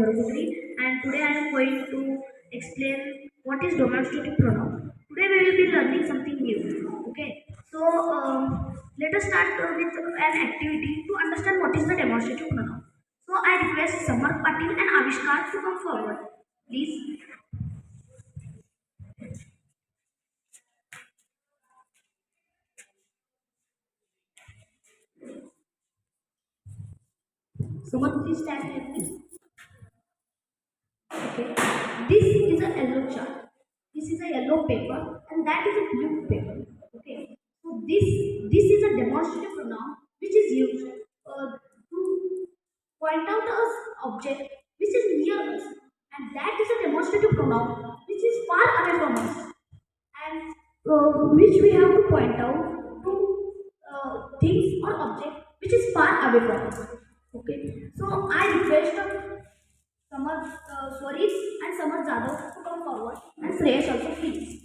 Bhargavati, and today I am going to explain what is demonstrative pronoun. Today we will be learning something new. Okay, so let us start with an activity to understand what is the demonstrative pronoun. So I request Samar Patil and Avishkar to come forward, please. Samar, please stand with me. Okay, this is a yellow chart. This is a yellow paper, and that is a blue paper. Okay, so this is a demonstrative pronoun which is used to point out a object which is near us, and that is a demonstrative pronoun which is far away from us, and which we have to point out to things or object which is far away from us. Okay, so I request Samar Swarit and Samar Jadhav to come forward, and Shreyash also, please.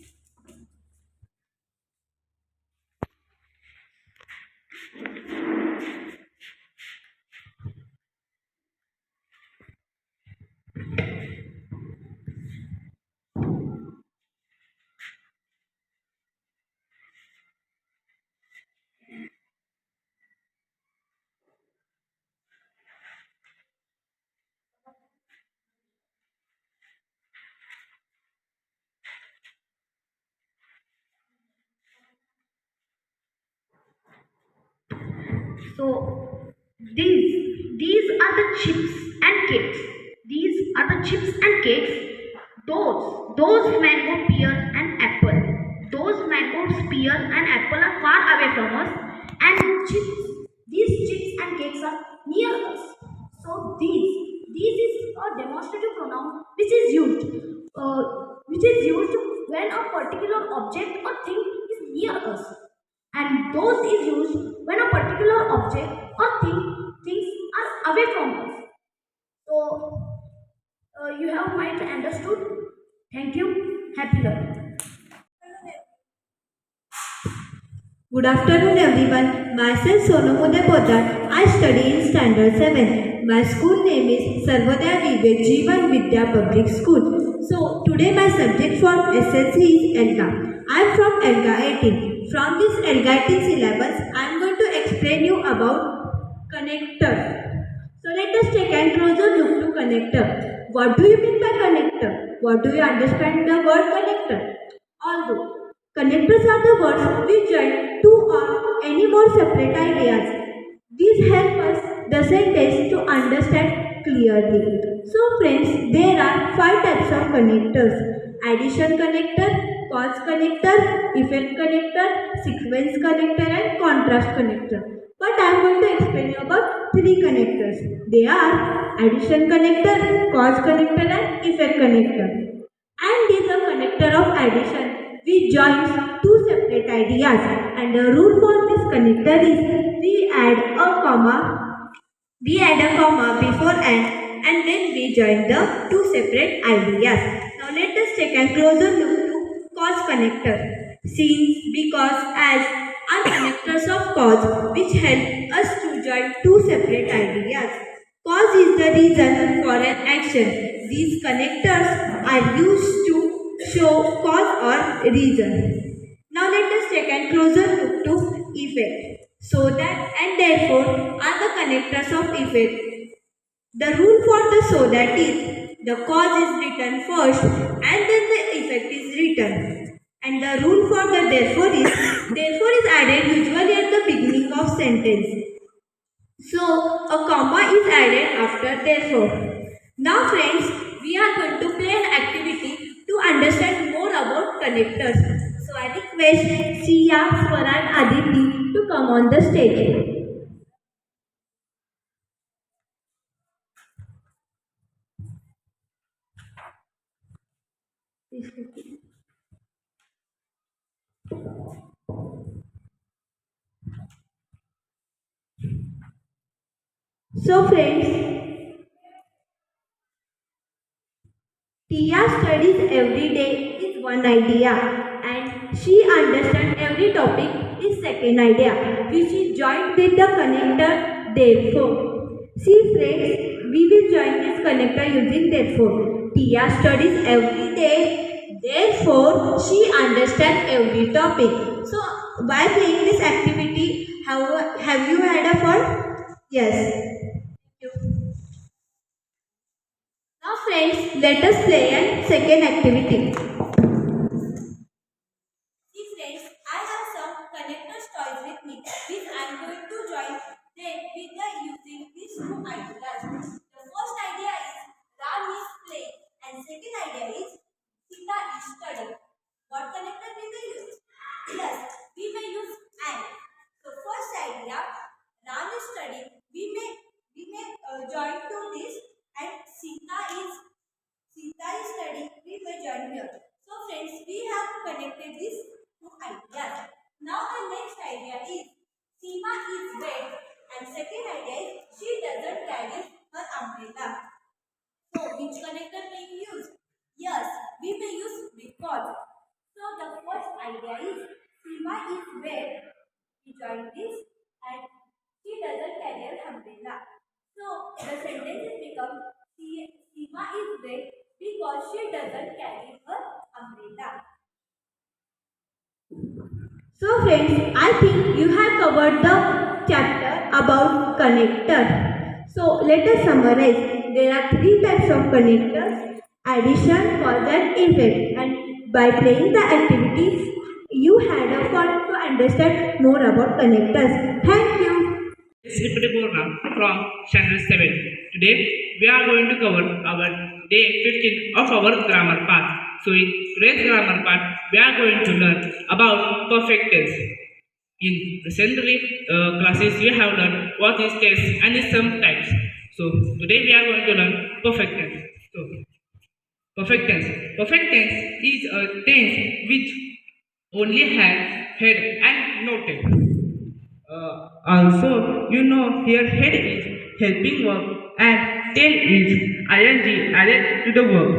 So these are the chips and cakes. These are the chips and cakes. Those mango, pear, and apple. Those mangoes, pear, and apple are far away from us, and these chips and cakes are near us. So these is a demonstrative pronoun which is used when a particular object or thing is near us, and those is used when a particular object or things are away from us. So you have might understood. Thank you. Happy learning. Good afternoon everyone. Myself Sonamude Poddar. I study in standard 7. My school name is Sarvodaya Vivek Jeevan Vidya Public School. So today my subject for SSC is ELGA. I am from ELGA 18. From this ELGA 18 syllabus, I am going to explain you about connectors. So let us take a closer look to connector. What do you mean by connector? What do you understand the word connector? Although connectors are the words which join two or any more separate ideas. These help us the sentence to understand clearly. So friends, there are 5 types of connectors. Addition connector, cause connector, effect connector, sequence connector and contrast connector. But I am going to explain you about 3 connectors. They are addition connector, cause connector and effect connector. And is a connector of addition which joins two separate ideas, and the rule for this connector is we add a comma before and then we join the two separate ideas. Now let us take a closer look to cause connector. Since, because, as are connectors of cause which help us to join two separate ideas. Cause is the reason for an action. These connectors are used to show cause or reason. Now let us take a closer look to effect. So that and therefore are the connectors of effect. The rule for the so that is the cause is written first and then the effect is written. And the rule for the therefore is added usually at the beginning of sentence. So a comma is added after therefore. Now friends, we are going to play an activity to understand more about connectors. So I request Sia, Swara and Aditi to come on the stage. So friends, Tia studies every day is one idea and she understands every topic is second idea which is joined with the connector therefore. See friends, we will join this connector using therefore. Tia studies every day, therefore she understands every topic. So by playing this activity, have you had a fun? Yes. Now friends, let us play a second activity. See friends, I have some connector toys with me, which I am going to join them with the using these two ideas. The first idea is Ram is playing, and second idea is Sita is studying. What connector we may use? Yes, we may use and. So first idea, Ram is studying. We may join to this, and Sita is studying. We may join here. So friends, we have connected these two ideas. Now the next idea is Seema is wet, and second idea is she doesn't carry her umbrella. So which connector may we use? Yes, we may use because. So the first idea is Seema is wet. We join this, and she doesn't carry her umbrella. So the sentences become Seema is wet because she doesn't carry her umbrella. So friends, I think you have covered the chapter about connector. So let us summarize. There are three types of connectors: addition, cause and effect. And by playing the activities, you had a fun to understand more about connectors. Thank you. This is Purna from Standard 7. Today we are going to cover our day 15 of our grammar part. So in today's grammar part, we are going to learn about perfect tense. In recently classes, we have learned what is tense and its some types. So today we are going to learn perfect tense. So perfect tense. Perfect tense is a tense which only has head and no tail. Also, you know, here head is helping verb and tail is ing added to the verb.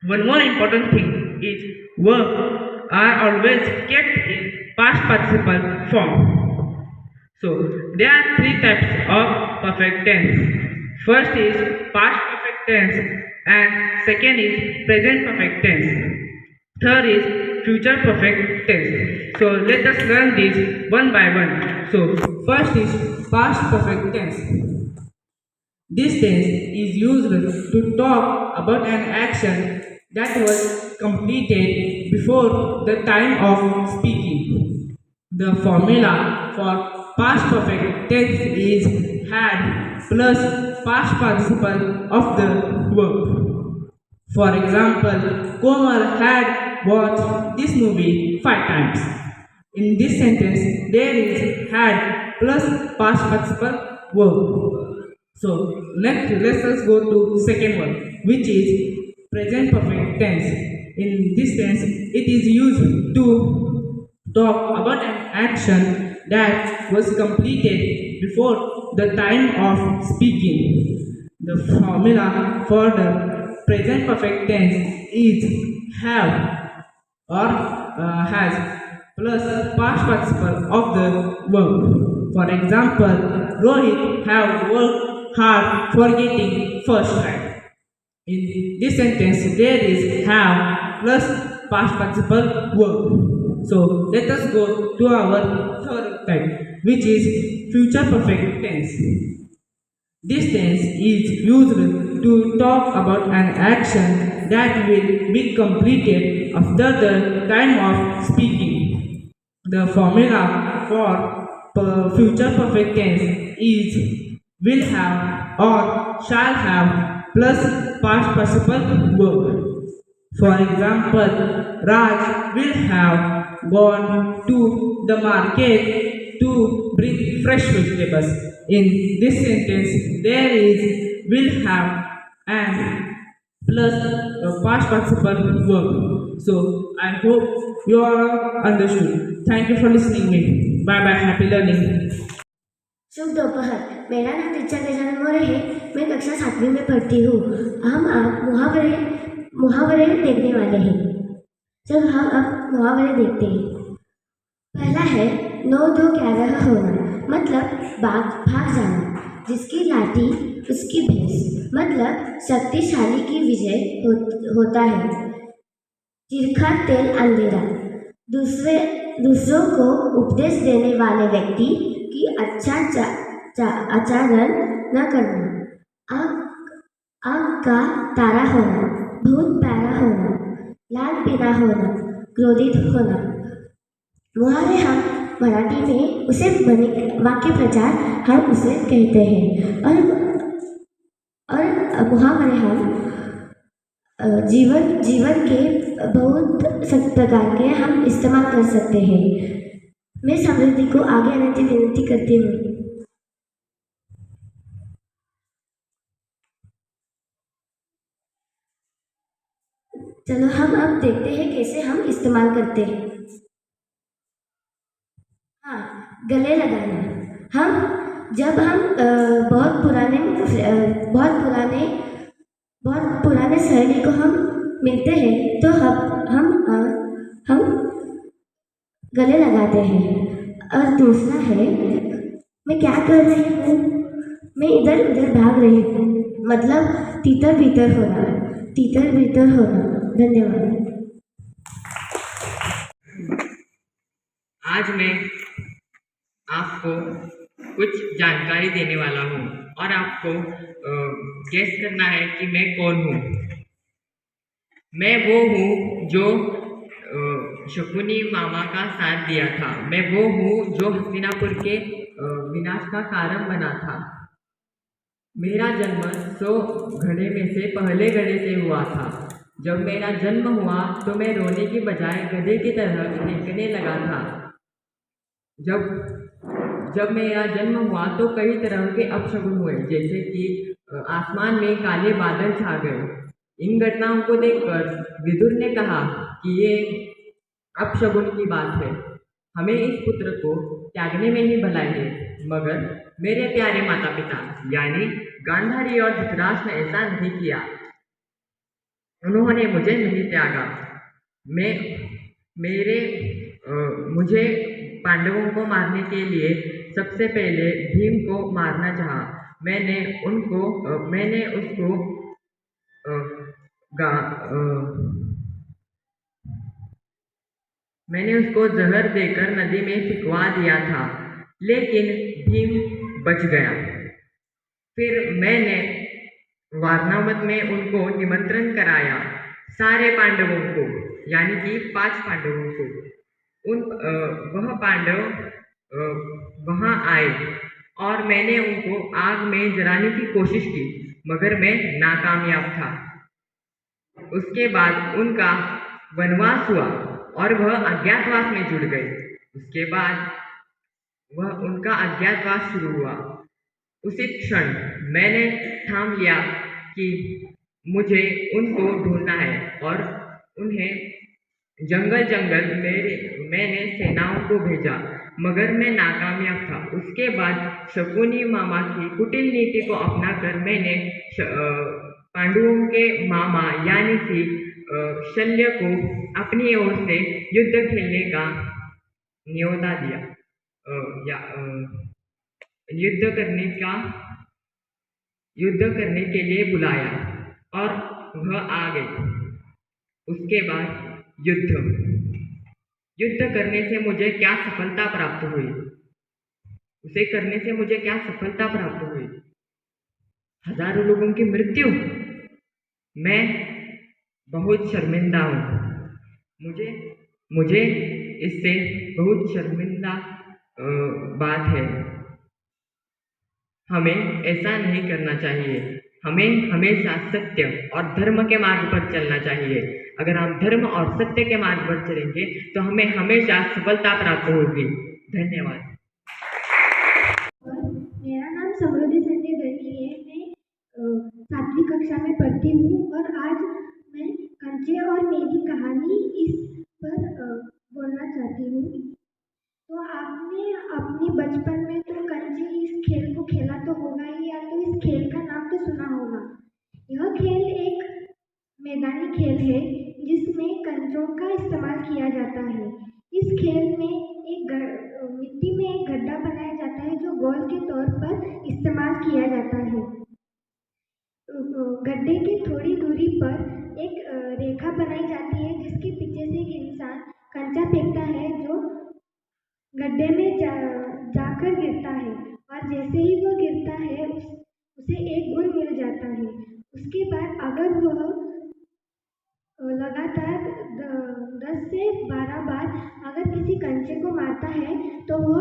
One more important thing is verbs are always kept in past participle form. So there are three types of perfect tense. First is past perfect tense, and second is present perfect tense. Third is future perfect tense. So let us learn this one by one. So first is past perfect tense. This tense is used to talk about an action that was completed before the time of speaking. The formula for past perfect tense is had plus past participle of the verb. For example, Komal had watched this movie 5 times. In this sentence, there is had plus past participle verb. So next, let us go to second one, which is present perfect tense. In this tense, it is used to talk about an action that was completed before the time of speaking. The formula for the present perfect tense is have or has plus past participle of the verb. For example, Rohit have worked hard for getting first rank. In this sentence, there is have plus past participle verb. So let us go to our third type, which is future perfect tense. This tense is used to talk about an action that will be completed after the time of speaking. The formula for future perfect tense is will have or shall have plus past participle verb. For example, Raj will have gone to the market to bring fresh vegetables. In this sentence, there is will have and plus past participle verb. So I hope you all understood. Thank you for listening me. Bye bye. Happy learning. शुभ दोपहर। मेरा नाम ऋचा गजानन मौर्य है। मैं कक्षा 7वीं में पढ़ती हूँ। हम अब मुहावरे देखने वाले हैं। जब हम अब मुहावरे देखते हैं, पहला है नो दो ग्यारह होना, मतलब भाग जाना। जिसकी लाठी उसकी भैंस, मतलब शक्तिशाली की विजय होता है। चरखा तेल अंधेरा, दूसरों को उपदेश देने वाले व्यक्ति की आचरण न करना। आँख का तारा होना, बहुत प्यारा होना, लाल पीला होना, क्रोधित होना। मुहावरे हम मराठी में उसे बने वाक्य प्रचार हम उसे कहते हैं। और मुहावरे हम जीवन के बहुत प्रकार के हम इस्तेमाल कर सकते हैं। मैं समृद्धि को आगे आने की विनती करती हूँ। चलो हम अब देखते हैं कैसे हम इस्तेमाल करते हैं। हाँ, गले लगाना। जब हम बहुत पुराने सहेली को हम मिलते हैं तो हम गले लगाते हैं। और दूसरा है, मैं क्या कर रही हूँ, मैं इधर उधर भाग रही हूँ, मतलब तीतर भीतर होना। धन्यवाद। आज मैं आपको कुछ जानकारी देने वाला हूँ और आपको गेस करना है कि मैं कौन हूँ। मैं वो हूँ जो शकुनी मामा का साथ दिया था। मैं वो हूँ जो हस्तिनापुर के विनाश का कारण बना था। मेरा जन्म 100 घड़े में से पहले घड़े से हुआ था। जब मेरा जन्म हुआ तो मैं रोने की बजाय गधे की तरह फेंकने लगा था। जब मेरा जन्म हुआ तो कई तरह के अपशगुन हुए, जैसे कि आसमान में काले बादल छा गए। इन घटनाओं को देखकर विदुर ने कहा कि ये अपशगुन की बात है, हमें इस पुत्र को त्यागने में ही भलाई है। मगर मेरे प्यारे माता पिता यानी गांधारी और धृतराष्ट्र ने ऐसा नहीं किया। उन्होंने मुझे नहीं त्यागा। मुझे पांडवों को मारने के लिए सबसे पहले भीम को मारना चाहा। मैंने उसको जहर देकर नदी में फिकवा दिया था, लेकिन भीम बच गया। फिर मैंने वारणावत में उनको निमंत्रण कराया, सारे पांडवों को, यानी कि 5 पांडवों को। वह पांडव वहाँ आए और मैंने उनको आग में जलाने की कोशिश की, मगर मैं नाकामयाब था। उसके बाद उनका वनवास हुआ और वह अज्ञातवास में जुड़ गए। उसके बाद उनका अज्ञातवास शुरू हुआ। उसी क्षण मैंने ठान लिया कि मुझे उनको ढूंढना है और उन्हें जंगल मैंने सेनाओं को भेजा, मगर मैं नाकामयाब था। उसके बाद शकुनी मामा की कुटिल नीति को अपनाकर मैंने पांडवों के मामा यानी कि शल्य को अपनी ओर से युद्ध खेलने का न्योता दिया, युद्ध करने के लिए बुलाया और वह आ गए। उसके बाद युद्ध करने से मुझे क्या सफलता प्राप्त हुई? उसे करने से मुझे क्या सफलता प्राप्त हुई? हजारों लोगों की मृत्यु। मैं बहुत शर्मिंदा हूँ। मुझे इससे बहुत शर्मिंदा बात है। हमें ऐसा नहीं करना चाहिए। हमें हमेशा सत्य और धर्म के मार्ग पर चलना चाहिए। अगर हम धर्म और सत्य के मार्ग पर चलेंगे तो हमें हमेशा सफलता प्राप्त होगी। धन्यवाद। मेरा नाम समृद्धि संजय गर्गी है। मैं 7वीं कक्षा में पढ़ती हूँ और आज मैं कंचे और मेरी कहानी इस पर बोलना चाहती हूँ। तो आपने अपने बचपन में तो कंचे इस खेल को खेला तो होगा ही, या तो इस खेल का नाम तो सुना होगा। यह खेल एक मैदानी खेल है जिसमें कंचों का इस्तेमाल किया जाता है। इस खेल में मिट्टी में एक गड्ढा बनाया जाता है जो गोल के तौर पर इस्तेमाल किया जाता है। गड्ढे के थोड़ी दूरी पर एक रेखा बनाई जाती है जिसके पीछे से एक इंसान कंचा फेंकता है जो गड्ढे में जाकर गिरता है और जैसे ही वो गिरता है उसे एक गुण मिल जाता है। उसके बाद अगर वह लगातार 10 से 12 बार अगर किसी कंचे को मारता है तो वह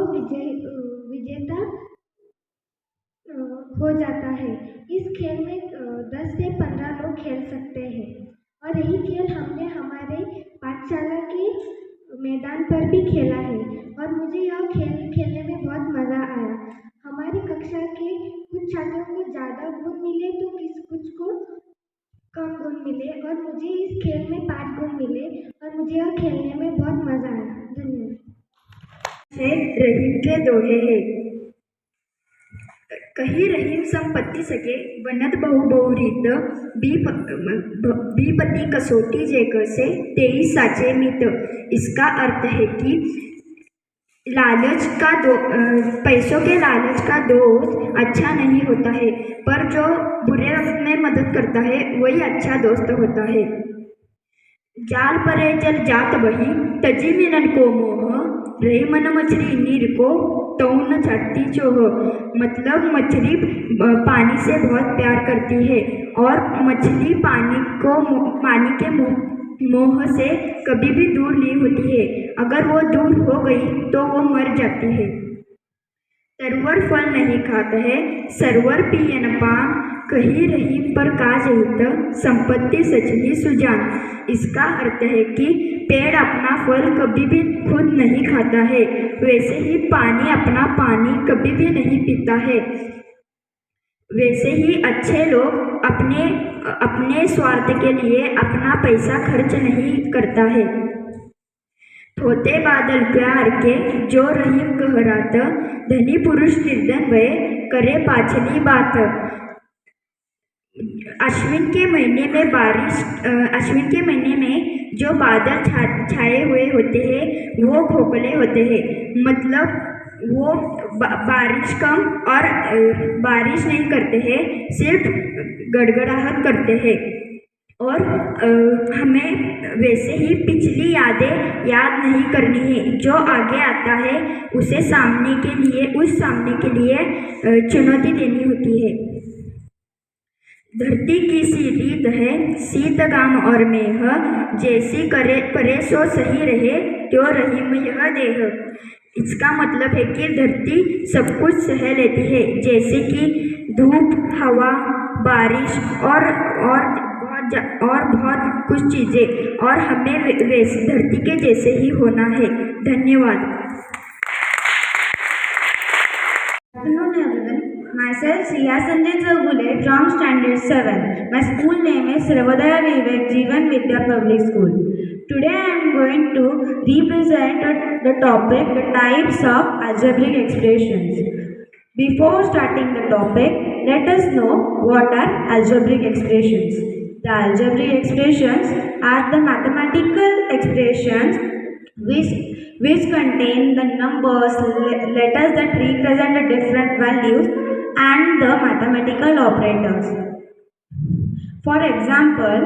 विजेता हो जाता है। इस खेल में 10 से 15 लोग खेल सकते हैं और यही खेल हमने हमारे पाठशाला के मैदान पर भी खेला है और मुझे यह खेल खेलने में बहुत मज़ा आया। हमारी कक्षा के कुछ छात्रों को ज़्यादा गुण मिले तो कुछ को कम गुण मिले और मुझे इस खेल में 5 गुण मिले और मुझे यह खेलने में बहुत मज़ा आया। धन्यवाद। रहीम के दोहे हैं। कही रहीम संपत्ति सके बनत बहु बहुरीत बीपति कसोटी जैसे तेई साचे मित। इसका अर्थ है कि पैसों के लालच का दोस्त अच्छा नहीं होता है, पर जो बुरे वक्त में मदद करता है वही अच्छा दोस्त होता है। जाल परे जल जात वही तजी मिलन को मोह रही मन मछली नीर को तौन छाती चोह। मतलब मछली पानी से बहुत प्यार करती है और मछली पानी के मोह से कभी भी दूर नहीं होती है। अगर वो दूर हो गई तो वो मर जाती है। तरवर फल नहीं खाता है सरवर पियन पान कही रही पर काज हित संपत्ति सच ही सुजान। इसका अर्थ है कि पेड़ अपना फल कभी भी खुद नहीं खाता है, वैसे ही पानी अपना पानी कभी भी नहीं पीता है। वैसे ही अच्छे लोग अपने स्वार्थ के लिए अपना पैसा खर्च नहीं करता है। थोते बादल प्यार के जो रहीम कहरात धनी पुरुष निर्धन भय करे पाछली बात। अश्विन के महीने में जो बादल छाए हुए होते हैं वो खोखले होते हैं। मतलब वो बारिश कम और बारिश नहीं करते हैं, सिर्फ गड़गड़ाहट करते हैं। और हमें वैसे ही पिछली यादें याद नहीं करनी है। जो आगे आता है उस सामने के लिए चुनौती देनी होती है। धरती की सी रीत है शीत गाम और मेह जैसी करे सो सही रहे त्यो रहीम यह देह। इसका मतलब है कि धरती सब कुछ सह लेती है, जैसे कि धूप, हवा, बारिश और बहुत कुछ चीज़ें, और हमें वैसे धरती के जैसे ही होना है। धन्यवाद। Myself Siya Sanjay Chowgule from Standard 7. My school name is Sarvodaya Vivek Jeevan Vidya Public School. Today I am going to represent the topic, the types of algebraic expressions. Before starting the topic, let us know what are algebraic expressions. The algebraic expressions are the mathematical expressions which contain the numbers, letters that represent the different values and the mathematical operators. For example,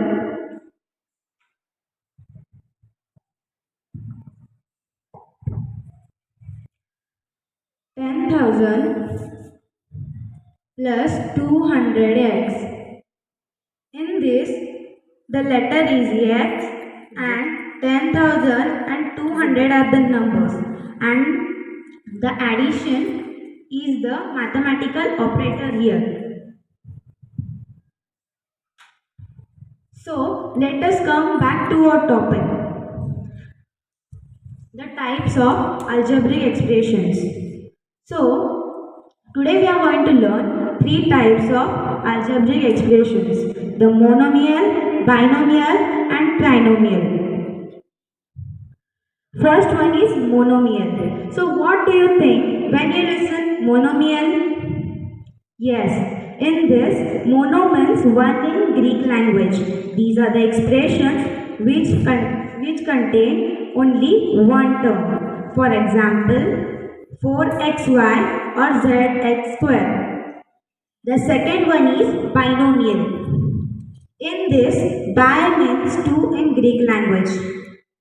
$10,000 plus 200x. In this, the letter is x and 10,000 and 200 are the numbers, and the addition is the mathematical operator here. So let us come back to our topic, the types of algebraic expressions. So today we are going to learn 3 types of algebraic expressions: the monomial, binomial and trinomial. First one is monomial. So what do you think when you listen monomial? Yes, in this, mono means one in Greek language. These are the expressions which contain only one term. For example, 4xy or zx square. The second one is binomial. In this, bi means two in Greek language,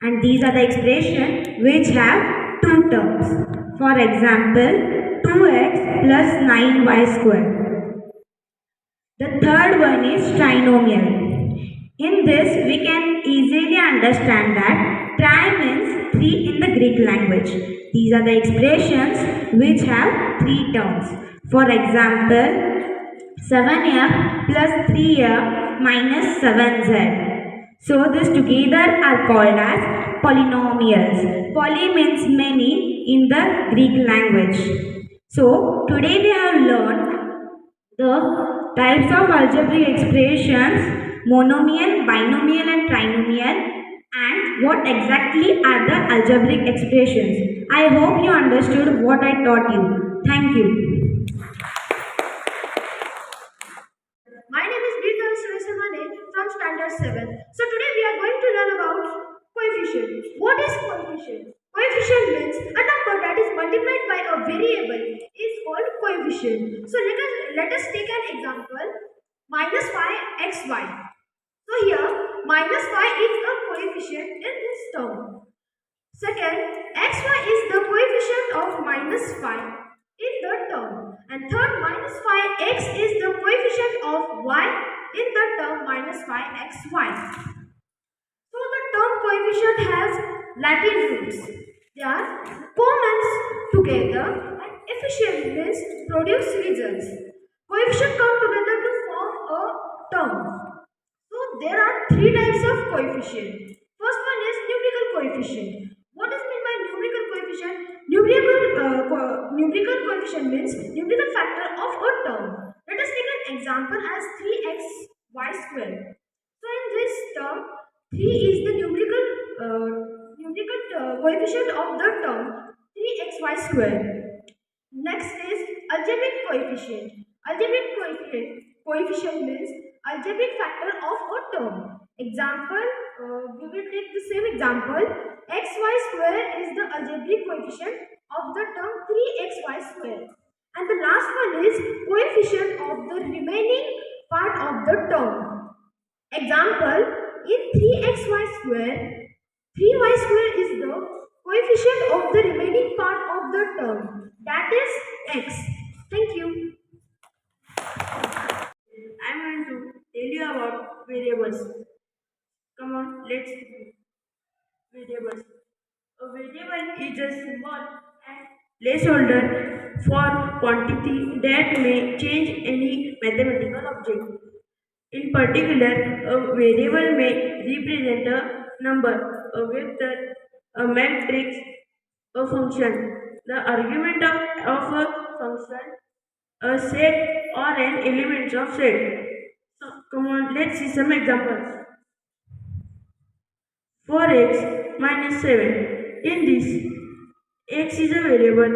and these are the expressions which have two terms. For example, 2x plus 9y square. The third one is trinomial. In this, we can easily understand that tri means 3 in the Greek language. These are the expressions which have three terms. For example, 7f plus 3f minus 7z. So these together are called as polynomials. Poly means many in the Greek language. So today we have learned the types of algebraic expressions, monomial, binomial and trinomial, and what exactly are the algebraic expressions. I hope you understood what I taught you. Thank you. My name is Birtal Sresamane from Standard 7. So today we are going to learn about coefficient. What is coefficient? Coefficient means a number that is multiplied by a variable is called coefficient. So let us take an example, minus 5xy. So here, minus 5 is a coefficient in this term. Second, xy is the coefficient of minus 5 in the term. And third, minus 5x is the coefficient of y in the term minus 5xy. So the term coefficient has Latin roots. They are comments together and efficient means produce results. Coefficient come together to form a term. So there are three types of coefficient. First one is numerical coefficient. What is meant by numerical coefficient? Numerical coefficient means numerical factor of a term. Let us take an example as 3xy square. So in this term, 3 is the numerical coefficient of the term 3xy square. Next is algebraic coefficient. Algebraic coefficient means algebraic factor of a term. Example, we will take the same example. Xy square is the algebraic coefficient of the term 3xy square. And the last one is coefficient of the remaining part of the term. Example, in 3xy square, 3y square is the coefficient of the remaining part of the term. That is x. Thank you. I am going to tell you about variables. Come on, let's see. Variables. A variable is a symbol and placeholder for quantity that may change any mathematical object. In particular, a variable may represent a number, a vector, a matrix, a function, the argument of a function, a set or an element of set. So, come on, let's see some examples. 4x minus 7. In this, x is a variable,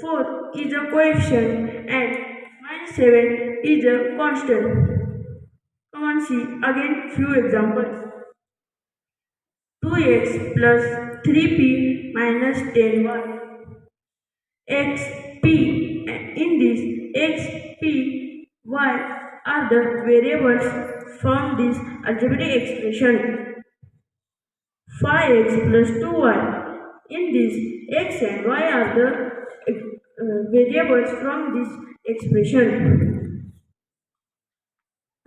4 is a coefficient, and minus 7 is a constant. Come on, see again few examples. 2x plus 3p minus 10y. xp. In this, x, p, y are the variables from this algebraic expression. 5x plus 2y. In this, x and y are the variables from this expression.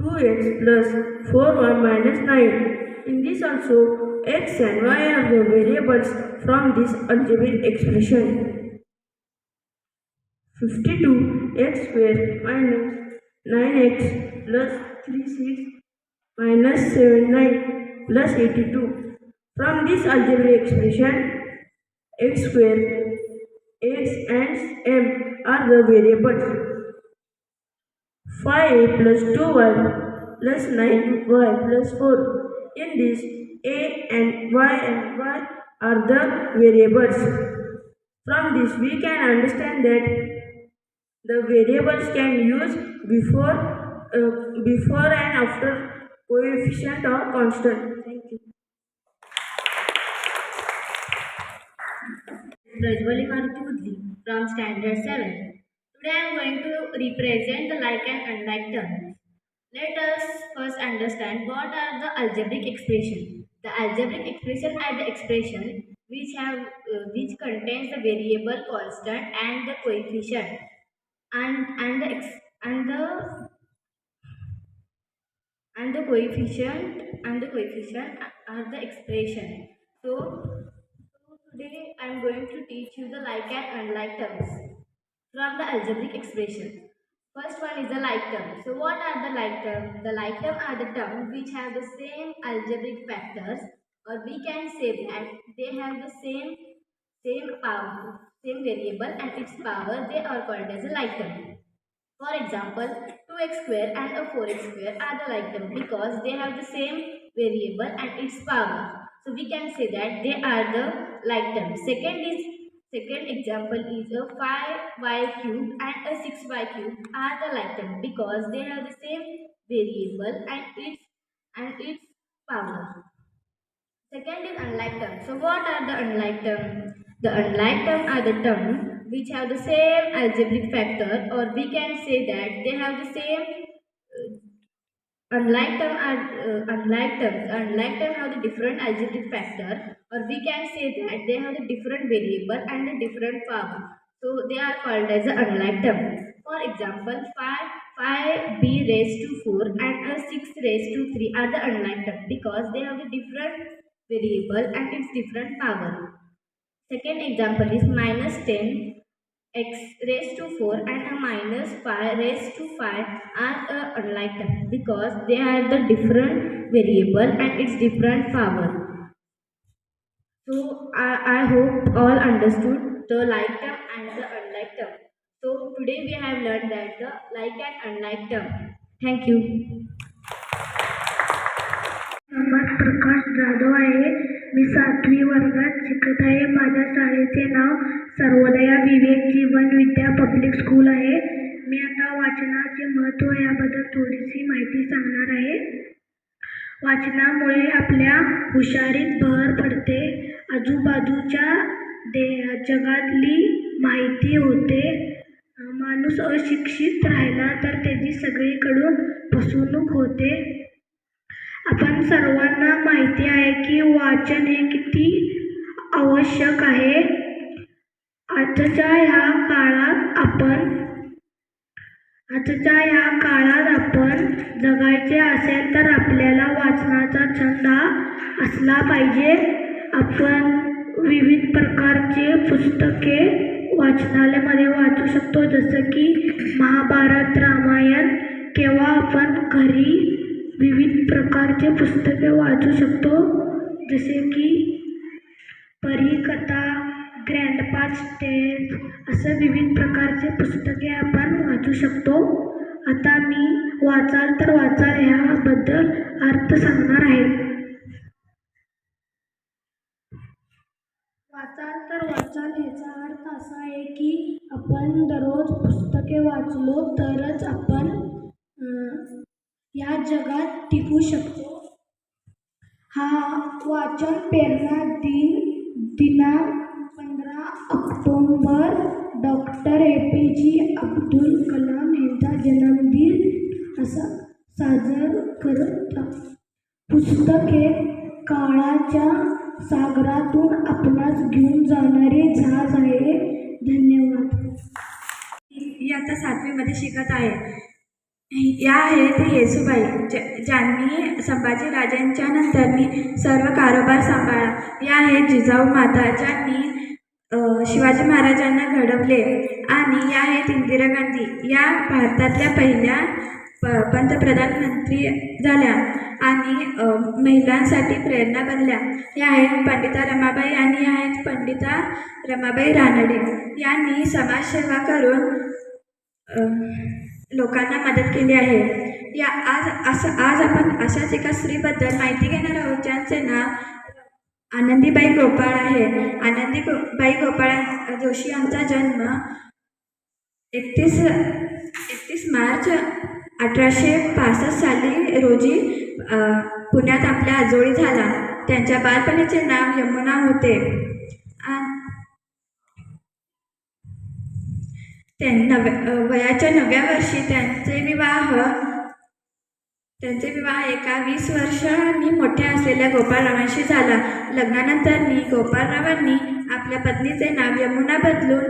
2x plus 4y minus 9. In this also, x and y are the variables from this algebraic expression. 52x square minus 9x plus 36 minus 79 plus 82. From this algebraic expression, x square, x and m are the variables. 5a plus 2y plus 9y plus 4. In this, a and y are the variables. From this, we can understand that the variables can use before and after coefficient or constant. Thank you. Prajwali Maruti मुदली. from Standard 7. Today I am going to represent the like and unlike terms. Let us first understand what are the algebraic expression. The algebraic expression are the expression which contains the variable constant and the coefficient and the ex, and the coefficient are the expression. So today I am going to teach you the like and unlike terms from the algebraic expression. First one is the like term. So what are the like term? The like term are the terms which have the same algebraic factors, or we can say that they have the same power, same variable and its power. They are called as a like term. For example, 2x square and a 4x square are the like term because they have the same variable and its power. So we can say that they are the like term. Second example is a 5y cube and a 6y cube are the like term because they have the same variable and its power. Second is unlike term. So what are the unlike term? The unlike term are the term which have the same algebraic factor, or we can say that they have the same unlike term are unlike terms. Unlike term have the different algebraic factor, or we can say that they have the different variable and a different power. So they are called as the unlike term. For example, 5b raised to 4 and a 6 raised to 3 are the unlike term because they have the different variable and its different power. Second example is minus 10 x raised to 4 and a minus 5 raised to 5 are unlike term because they are the different variable and its different power. So I hope all understood the like term and the unlike term. So today we have learned that the like and unlike term. Thank you. नमस्कार, प्रकाश जाधव आहे. मी 7वी वर्गात शिकत आहे. माझ्या शाळेचे नाव सर्वोदया विवेक जीवन विद्या public school आहे. मी आता वाचनाचे महत्त्व याबद्दल थोडीशी माहिती सांगणार आहे. वाचनामुळे आपल्या हुशारीत भर पडते. आजूबाजूच्या जगातली माहिती होते. माणूस अशिक्षित राहिला तर त्याची सगळीकडून फसवणूक होते. आपण सर्वांना माहिती आहे की वाचन हे किती आवश्यक आहे. आजच्या ह्या काळात आपण जगायचे असेल तर आपल्याला वाचनाचा छंद असला पाहिजे. आपण विविध प्रकारचे पुस्तके वाचनालयामध्ये वाचू शकतो, जसं की महाभारत, रामायण, किंवा आपण घरी विविध प्रकारचे पुस्तके वाचू शकतो, जसे की परीकथा, ग्रँडपाज टेल्स, असं विविध प्रकारचे पुस्तके आपण वाचू शकतो. आता मी वाचाल तर वाचाल ह्याबद्दल अर्थ सांगणार आहे. वाचाल तर वाचाल ह्याचा अर्थ असा आहे की आपण दररोज पुस्तके वाचलो तरच आपण या जगात टिकू शकतो. हा वाचन प्रेरणा दिनांक 15 October doctor APJ Abdul Kalam यांचा जन्मदिन असा साजरा करतात. पुस्तक हे काळाच्या सागरातून आपणास घेऊन जाणारे जहाज आहे. धन्यवाद. मी आता 7वीमध्ये शिकत आहे. या आहेत येसूबाई, ज्यांनी संभाजी राजांच्या नंतरनी सर्व कारभार सांभाळला. या आहेत जिजाऊ माता, ज्यांनी शिवाजी महाराजांना घडवले. आणि या आहेत इंदिरा गांधी, या भारतातल्या पहिल्या पंतप्रधानमंत्री झाल्या आणि महिलांसाठी प्रेरणा बनल्या. या आहेत पंडिता रमाबाई आणि या आहेत पंडिता रमाबाई रानडे. यांनी समाजसेवा करून लोकांना मदत केली आहे. आज आपण अशाच एका स्त्रीबद्दल माहिती घेणार आहोत, ज्यांचे नाव आनंदीबाई गोपाळ आहे. आनंदीबाई गोपाळ जोशी यांचा जन्म 31 मार्च 1865 साली रोजी पुण्यात आपल्या आजोळी झाला. त्यांच्या बालपणीचे नाव यमुना होते. वयाच्या 9व्या वर्षी त्यांचे विवाह एका 20 वर्षांनी मोठ्या असलेल्या गोपाळरावांशी झाला. लग्नानंतर गोपाळरावांनी आपल्या पत्नीचे नाव यमुना बदलून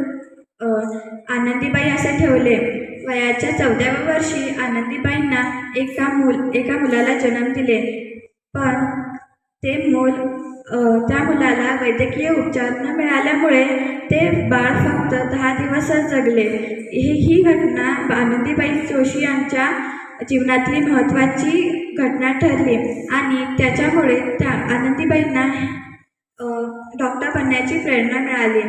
आनंदीबाई असे ठेवले. वयाच्या 14व्या वर्षी आनंदीबाईंना एका मुलाला जन्म दिले, पण त्या मुलाला वैद्यकीय उपचार न मिळाल्यामुळे ते बाळ फक्त 10 दिवसच जगले. ही घटना आनंदीबाई जोशी यांच्या जीवनातली महत्त्वाची घटना ठरली आणि त्याच्यामुळे त्या आनंदीबाईंना डॉक्टर बनण्याची प्रेरणा मिळाली.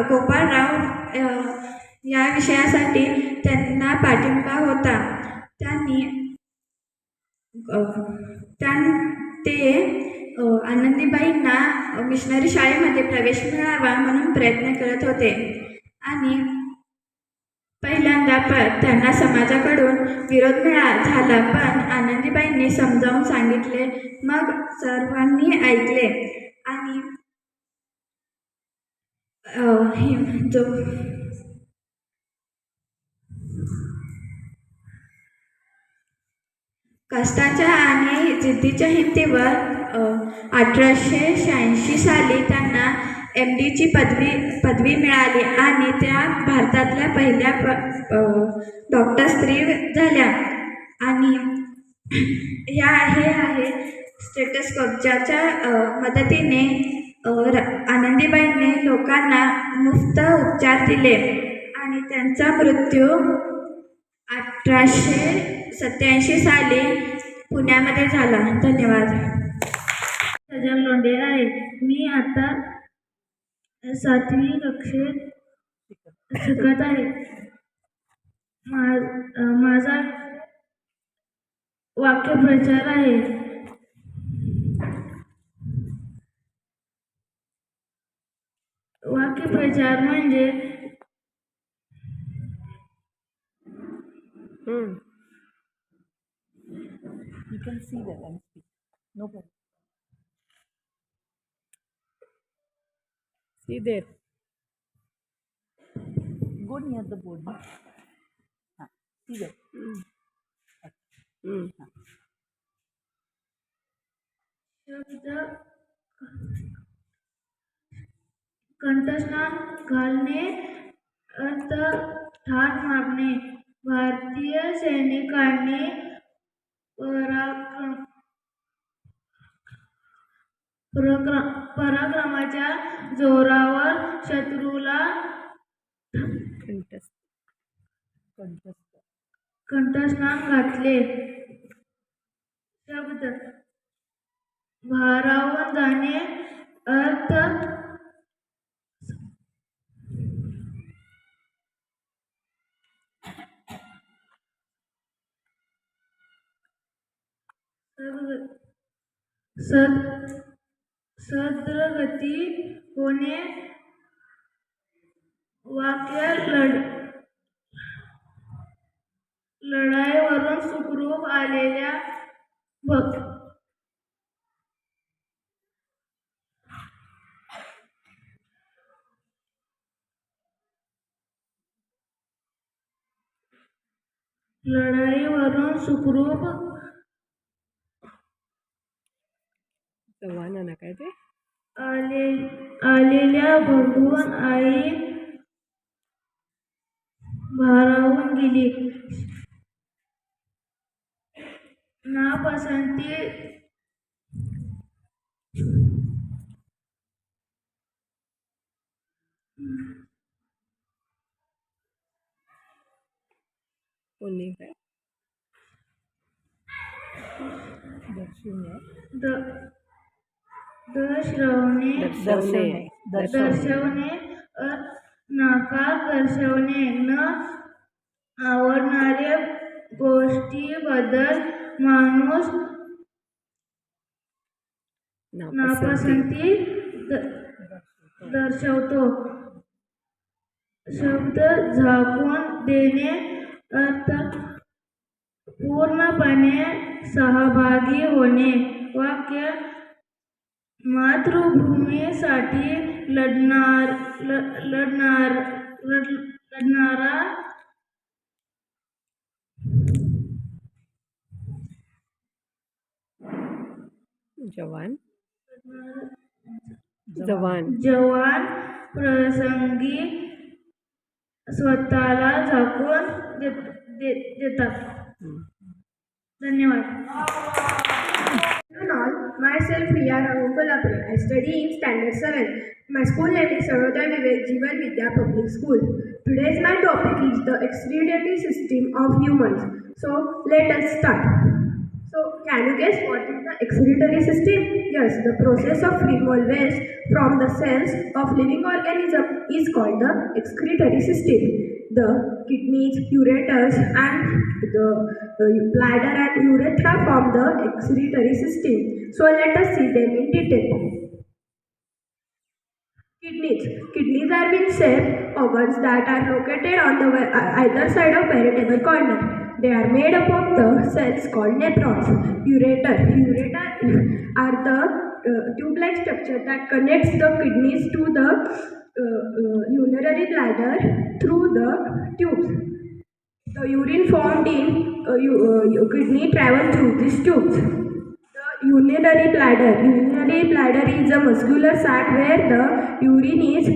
गोपाळराव या विषयासाठी त्यांना पाठिंबा होता. ते आनंदीबाईंना मिशनरी शाळेमध्ये प्रवेश मिळावा म्हणून प्रयत्न करत होते आणि पहिल्यांदा त्यांना समाजाकडून विरोध झाला, पण आनंदीबाईंनी समजावून सांगितले. मग सर्वांनी ऐकले आणि कष्टाच्या आणि जिद्दीच्या हिमतीवर 1886 साली त्यांना MD ची पदवी मिळाली आणि त्या भारतातल्या पहिल्या डॉक्टर स्त्री झाल्या. आणि हे आहे स्टेथोस्कोप, ज्याच्या मदतीने आनंदीबाईंनी लोकांना मुफ्त उपचार दिले आणि त्यांचा मृत्यू 1887 साली पुण्यामध्ये झाला. धन्यवाद. सजल लोंढे आहे. मी आता 7वी कक्षेत शिकत आहे. माझा वाक्यप्रचार आहे. वाक्यप्रचार म्हणजे You can see that and speak. No problem. See there. Go near the board. No? See there. शब्द कंठस्नान घालणे, अर्थ ठार मारणे. भारतीय सैनिकांनी पराक्रमाच्या जोरावर शत्रूला कंठस्नान घातले. शब्द भारावून जाणे, अर्थ सद्गती होणे. वाक्य लढाईवरून सुखरूप आलेल्या लढाईवरून सुखरूप काय ते आलेल्या बघून आई भारावून गेली. नापसंती होणे काय दर्शवणे, नकार दर्शवणे, न आवडणाऱ्या गोष्टीबद्दल माणूस नापसंती दर्शवतो. शब्द झाकून देणे, अर्थ पूर्णपणे सहभागी होणे. वाक्य मातृभूमीसाठी रडणारा जवान जवान जवान प्रसंगी स्वतःला झाकून देतात. धन्यवाद. All, myself Priya Raghukolapure. I study in Standard 7. My school name is Sarodaya Vivek Jeevan Vidya Public School. Today's my topic is the excretory system of humans. So let us start. So can you guess what is the excretory system? Yes, the process of removal waste from the cells of living organism is called the excretory system. The kidneys, ureters and the bladder and urethra form the excretory system. So let us see them in detail. Kidneys. Kidneys are being shaped organs that are located on the either side of veritable corner. They are made up of the cells called nephrons. Ureter. Ureter are the tube-like structure that connects the kidneys to the urinary bladder through the tubes. The urine formed in kidney travels through these tubes. The urinary bladder. Urinary bladder is a muscular sac where the urine is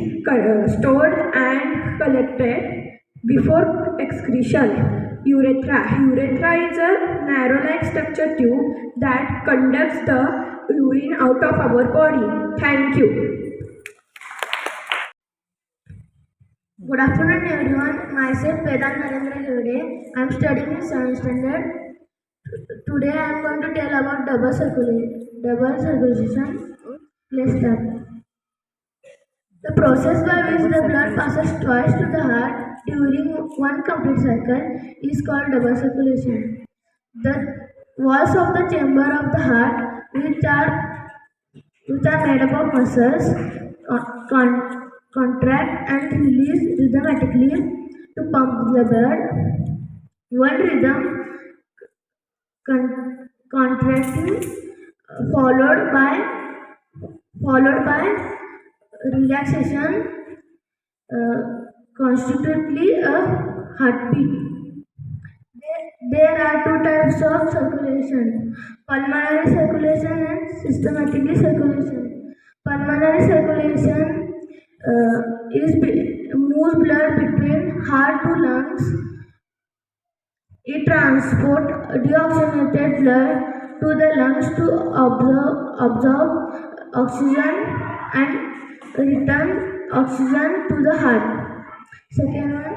stored and collected before excretion. Urethra. Urethra is a narrow-like structure tube that conducts the urine out of our body. Thank you. Good afternoon, everyone. Myself Vedant Narendra Gevde. I am studying in 7th standard. Today I am going to tell about double circulation. Let's start. The process by which the blood passes twice to the heart during one complete cycle is called double circulation. The walls of the chamber of the heart, which are made up of muscles, contract and release rhythmically to pump the blood. One rhythm contracting followed by relaxation constitutively a heartbeat. There are two types of circulation: pulmonary circulation and systematically circulation. Pulmonary circulation moves blood between heart to lungs. It transports deoxygenated blood to the lungs to absorb oxygen and return oxygen to the heart. Second one,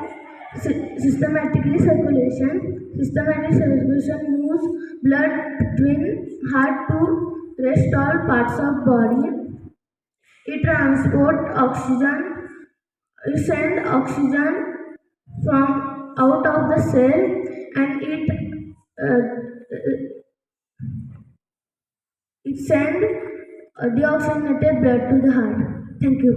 systematically circulation. Systematic circulation moves blood between heart to rest all parts of body. It transports oxygen. It sends oxygen from out of the cell and it sends deoxygenated blood to the heart. Thank you.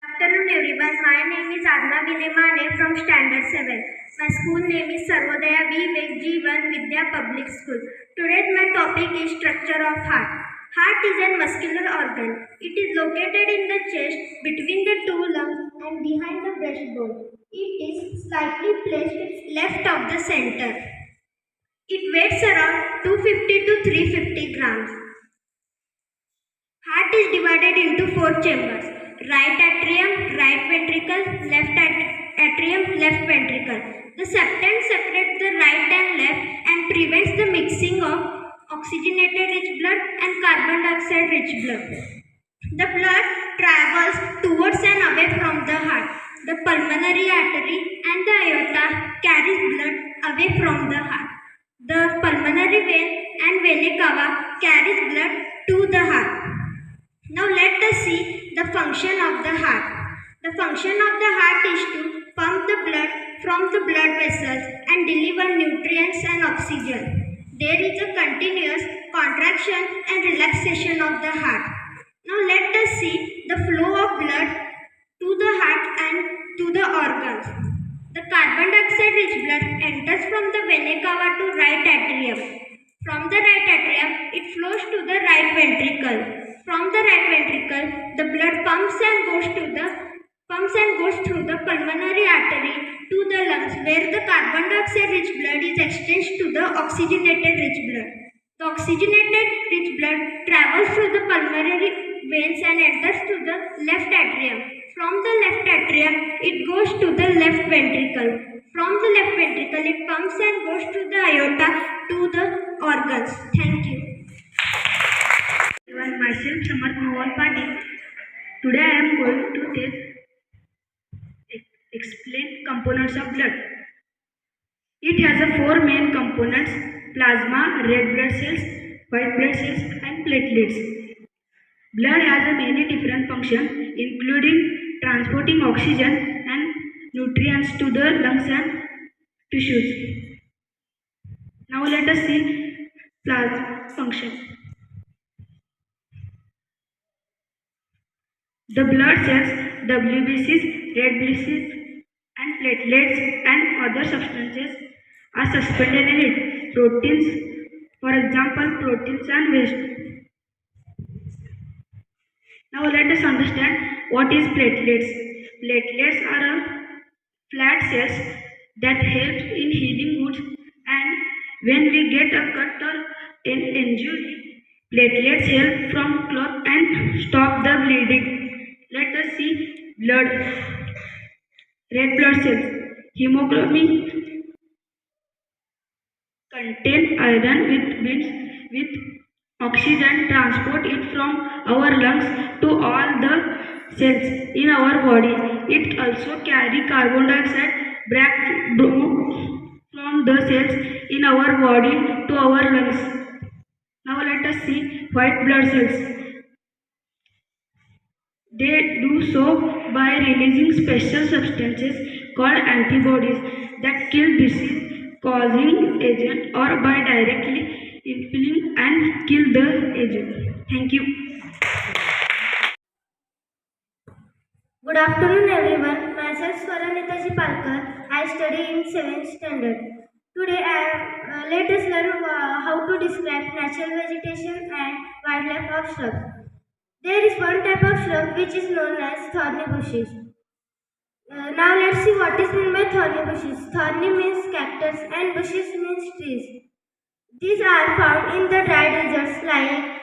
Afternoon everyone, my name is Adna Vinemane from Standard 7. My school name is Sarvodaya Vivek Jeevan Vidya Public School. Today's my topic is structure of heart. Heart is a muscular organ. It is located in the chest between the two lungs and behind the breastbone. It is slightly placed left of the center. It weighs around 250 to 350 grams. Heart is divided into 4 chambers: right atrium, right ventricle, left atrium, left ventricle. The septum separates the right and left and prevents the mixing of oxygenated rich blood and carbon dioxide rich blood. The blood travels towards and away from the heart. The pulmonary artery and the aorta carries blood away from the heart. The pulmonary vein and vena cava carries blood to the heart. Now let us see the function of the heart. The function of the heart is to pump the blood from the blood vessels and deliver nutrients and oxygen. There is a continuous contraction and relaxation of the heart. Now let us see the flow of blood to the heart and to the organs. The carbon dioxide rich blood enters from the vena cava to right atrium. From the right atrium, it flows to the right ventricle. From the right ventricle, the blood pumps and goes through the pulmonary artery to the lungs, where the carbon dioxide rich blood is exchanged to the oxygenated rich blood. The oxygenated rich blood travels through the pulmonary veins and enters to the left atrium. From the left atrium, it goes to the left ventricle. From the left ventricle, it pumps and goes to the aorta to the organs. Thank you. Myself Samarth Mohan Patil. Today I am going to explain components of blood. It has four main components: plasma, red blood cells, white blood cells and platelets. Blood has many different functions including transporting oxygen and nutrients to the lungs and tissues. Now let us see plasma function. The blood cells, WBCs, red blood cells and platelets and other substances are suspended in it. Proteins, for example, proteins and waste. Now let us understand what is platelets. Platelets are flat cells that help in healing wounds, and when we get a cut or an injury, platelets help from clot and stop the bleeding. Let us see blood. Red blood cells. Hemoglobin contain iron with oxygen, transport it from our lungs to all the cells in our body. It also carry carbon dioxide back from the cells in our body to our lungs. Now let us see white blood cells. They do so by releasing special substances called antibodies that kill disease-causing agent, or by directly infilling and kill the agent. Thank you. Good afternoon everyone. Myself Swaranita Palkar. I study in 7th standard. Today let us learn how to describe natural vegetation and wildlife of shrubs. There is one type of shrub which is known as thorny bushes. Now let's see what is meant by thorny bushes. Thorny means cactus and bushes means trees. These are found in the dry deserts like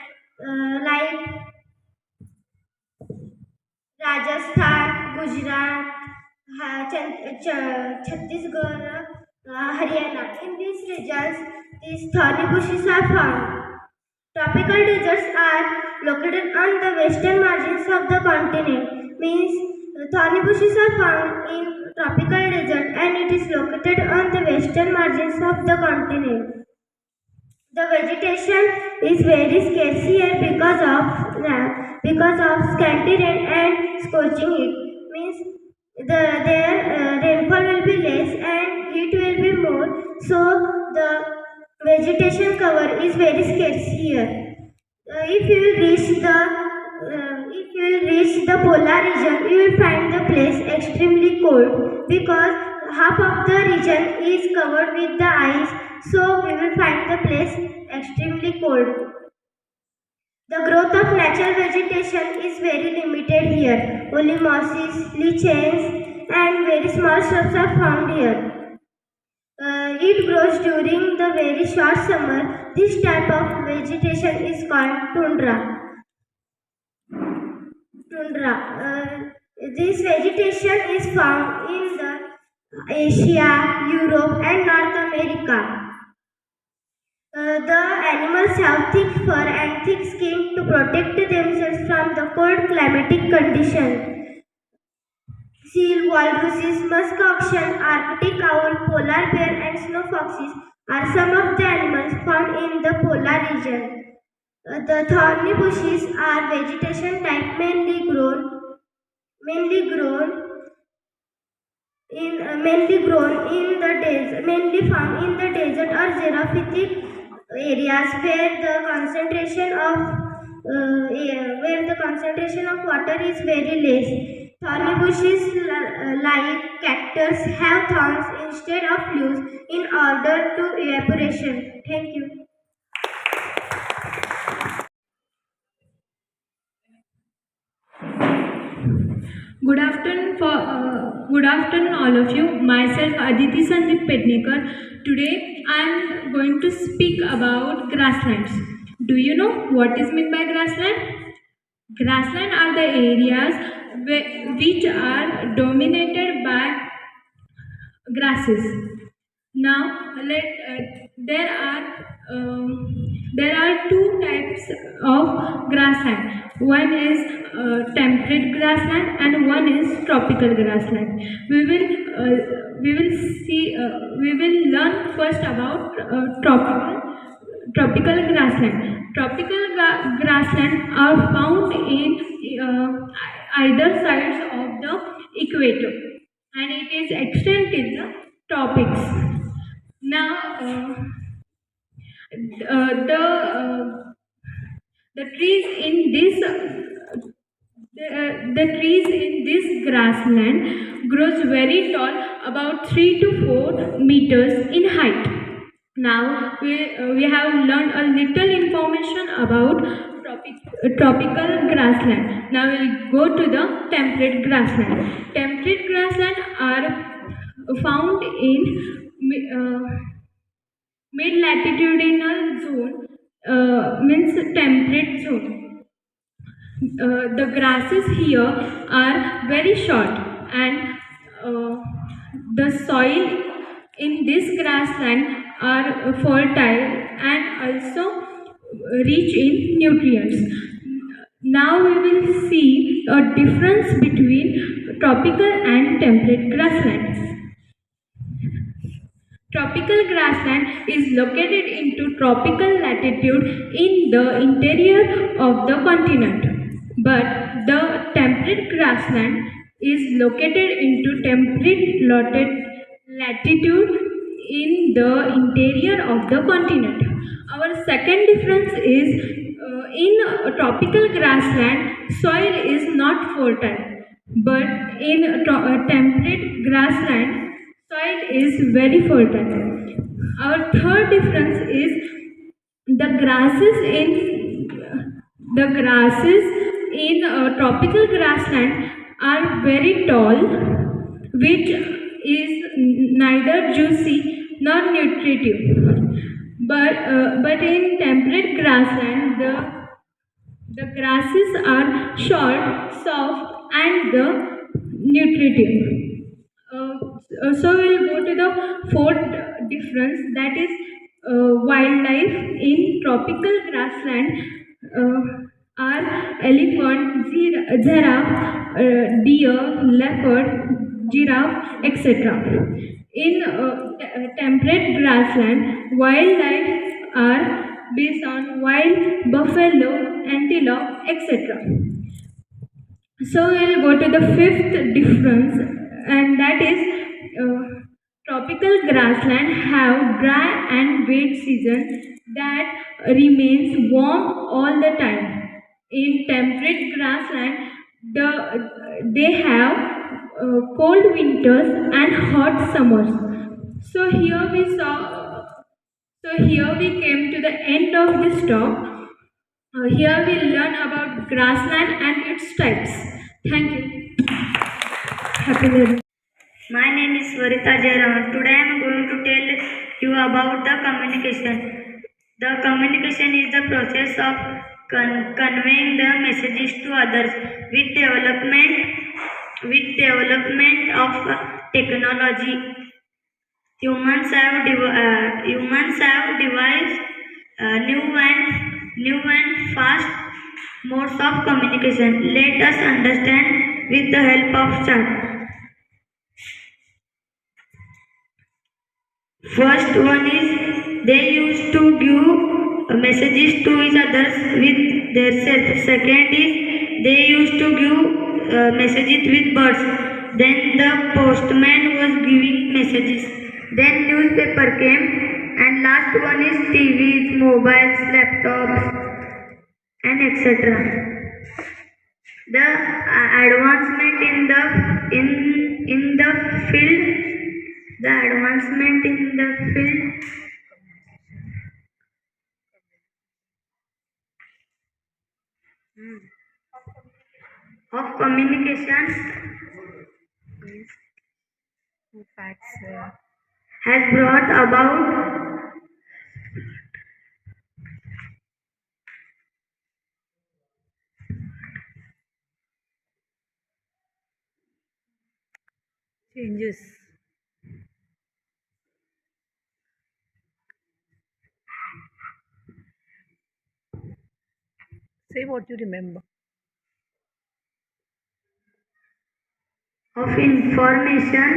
Rajasthan, Gujarat, Chhattisgarh, Haryana. In these regions, these thorny bushes are found. Tropical deserts are located on the western margins of the continent. Means thorny bushes are found in tropical desert and it is located on the western margins of the continent. The vegetation is very scarce here because of scanty rain and scorching heat. Means their rainfall will be less and heat will be more. So the vegetation cover is very scarce here. If you will reach the polar region, you will find the place extremely cold because half of the region is covered with the ice. So we will find the place extremely cold. The growth of natural vegetation is very limited here. Only mosses, lichens and very small shrubs are found here. It grows during the very short summer. This type of vegetation is called tundra. This vegetation is found in the Asia, Europe and North America. The animals have thick fur and thick skin to protect themselves from the cold climatic conditions. Seal, walruses, musk oxen, Arctic owl, polar bear and snow foxes are some of the animals found in the polar region. The thorny bushes are vegetation type mainly found in the desert or xerophytic areas where the concentration of water is very less. Thorny bushes like cactus have thorns instead of leaves in order to evaporation. Thank you. Good afternoon, all of you. Myself, Aditi Sandeep Pednekar. Today, I am going to speak about grasslands. Do you know what is meant by grassland? Grassland are the areas which are dominated by grasses. Now, there are two types of grassland. One is temperate grassland and one is tropical grassland. We will learn first about tropical grassland. Grassland are found in either sides of the equator, and it is extent in the tropics. Now, the trees in this the trees in this grassland grows very tall, about 3 to 4 meters in height. Now we have learned a little information about tropical grassland. Now we'll go to the temperate grassland. Temperate grassland are found in mid-latitudinal zone, means temperate zone. The grasses here are very short, and the soil in this grassland are fertile and also rich in nutrients. Now we will see a difference between tropical and temperate grasslands. Tropical grassland is located into tropical latitude in the interior of the continent, but the temperate grassland is located into temperate latitude in the interior of the continent. Our second difference is in tropical grassland, soil is not fertile, but in temperate grassland, soil is very fertile. Our third difference is the grasses in tropical grassland are very tall, which is neither juicy nor nutritive. But in temperate grassland, the grasses are short, soft, and nutritive. So we'll go to the fourth difference, that is wildlife in tropical grassland are elephant, giraffe, deer, leopard, giraffe, etc. In temperate grassland, wildlife are bison, wild buffalo, antelope, etc. So we'll go to the fifth difference, and that is tropical grassland have dry and wet season that remains warm all the time. In temperate grassland, they have cold winters and hot summers. So here we saw. So here we came to the end of this talk. Here we learn about grassland and its types. Thank you. Happy learning. My name is Svarita Jairam. Today I am going to tell you about the communication. The communication is the process of conveying the messages to others. With development of technology, humans have devised new and fast modes of communication. Let us understand with the help of chart. First one is they used to give messages to each others with their self. Second is they used to give messages with birds. Then the postman was giving messages. Then newspaper came, and last one is TVs, mobiles, laptops, and etc. The advancement in the field. The advancement in the field of communication has brought about changes. Say what you remember. of information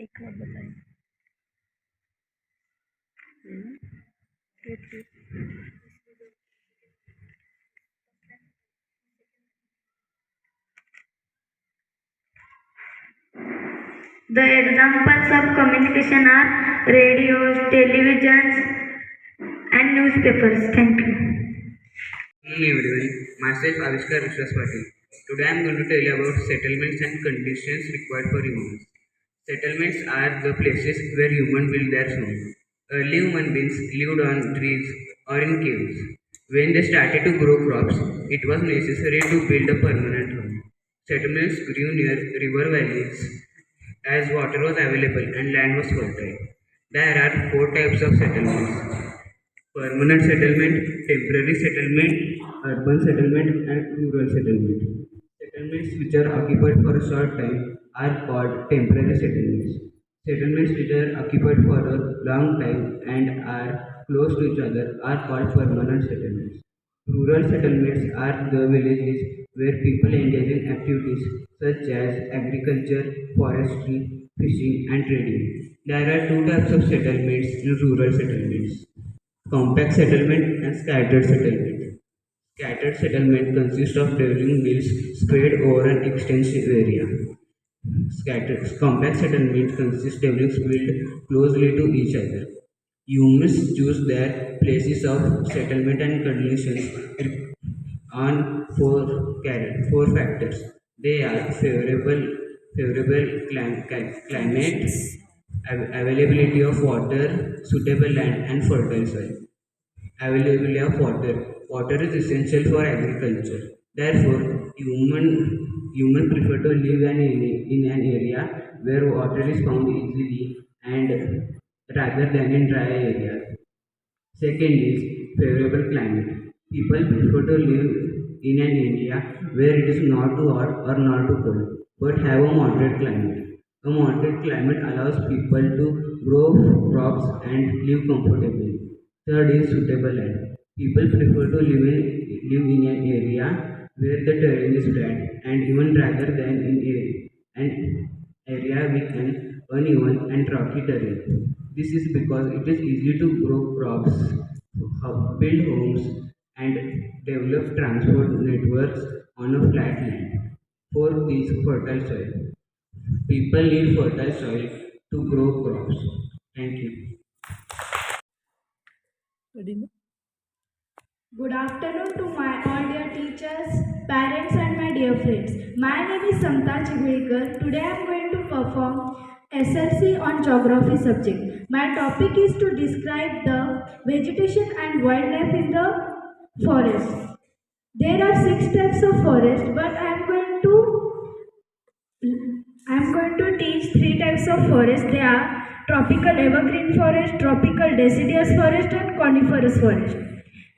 एक बार बताइए. Good, good. The examples of communication are radios, televisions, and newspapers. Thank you. Good evening everyone, myself Avishkar Vishwas Patil. Today I am going to tell you about settlements and conditions required for humans. Settlements are the places where humans build their homes. Early human beings lived on trees or in caves. When they started to grow crops, it was necessary to build a permanent home. Settlements grew near river valleys as water was available and land was fertile. There are four types of settlements: permanent settlement, temporary settlement, urban settlement, and rural settlement. Settlements which are occupied for a short time are called temporary settlements. Settlements which are occupied for a long time and are close to each other are called permanent settlements. Rural settlements are the villages where people engage in activities such as agriculture, forestry, fishing, and trading. There are two types of settlements in rural settlements: compact settlement and scattered settlement. Scattered settlement consists of dwelling mills spread over an extensive area. Compact settlement consists of dwellings built closely to each other. Humans choose their places of settlement and conditions on four factors. They are favorable climate, availability of water, suitable land, and fertile soil. Availability of water. Water is essential for agriculture. Therefore, human prefer to live in an area where water is found easily and rather than in dry areas. Second is favorable climate. People prefer to live in an area where it is not too hot or not too cold, but have a moderate climate. A moderate climate allows people to grow crops and live comfortably. Third is suitable land. People prefer to live in an area where the terrain is flat and even rather than in an area with an uneven and rocky terrain. This is because it is easy to grow crops, build homes, and develop transport networks on a flat land. Fourth is fertile soil. People need fertile soil to grow crops. Thank you. Ready? Good afternoon to my all dear teachers, parents and my dear friends. My name is Samta Chigulkar. Today I am going to perform SLC on geography subject. My topic is to describe the vegetation and wildlife in the forest. There are 6 types of forest, but I am going to teach 3 types of forest. They are tropical evergreen forest, tropical deciduous forest and coniferous forest.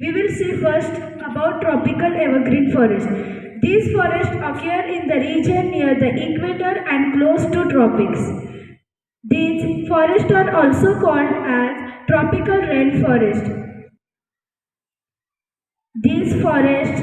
We will see first about tropical evergreen forest. These forests occur in the region near the equator and close to tropics. These forests are also called as tropical rainforest. These forests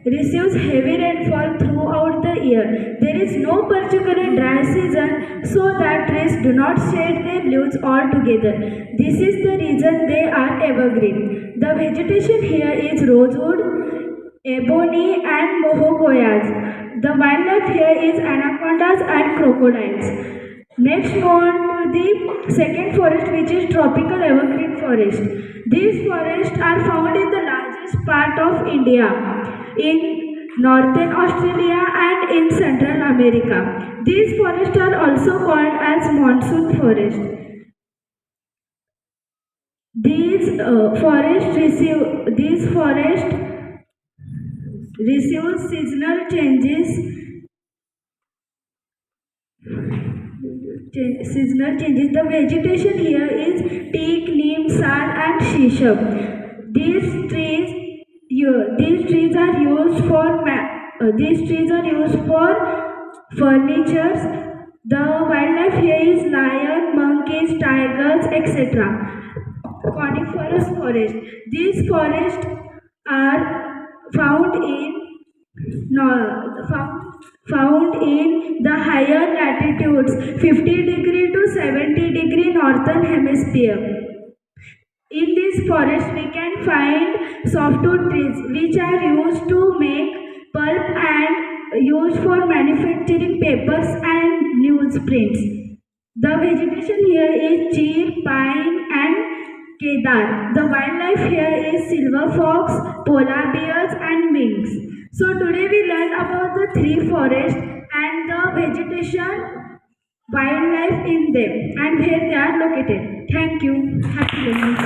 receives heavy rainfall throughout the year. There is no particular dry season so that trees do not shed their leaves altogether. This is the reason they are evergreen. The vegetation here is rosewood, ebony and mohogoyas. The wildlife here is anacondas and crocodiles. Next go on to the second forest, which is tropical evergreen forest. These forests are found in the largest part of India, in northern Australia and in Central America. These forests are also called as monsoon forest. These forest receive seasonal changes. The vegetation here is teak, neem, sal, and shisham. These trees are used for furnitures. The wildlife here is lion, monkeys, tigers, etc. Coniferous forest. These forests are found in the higher latitudes, 50° to 70° northern hemisphere. In this forest, we can find softwood trees, which are used to make pulp and used for manufacturing papers and newsprints. The vegetation here is cheer, pine, and kedar. The wildlife here is silver fox, polar bears, and minks. So today we learned about the 3 forests and the vegetation, wildlife in them, and where they are located. Thank you. Happy learning.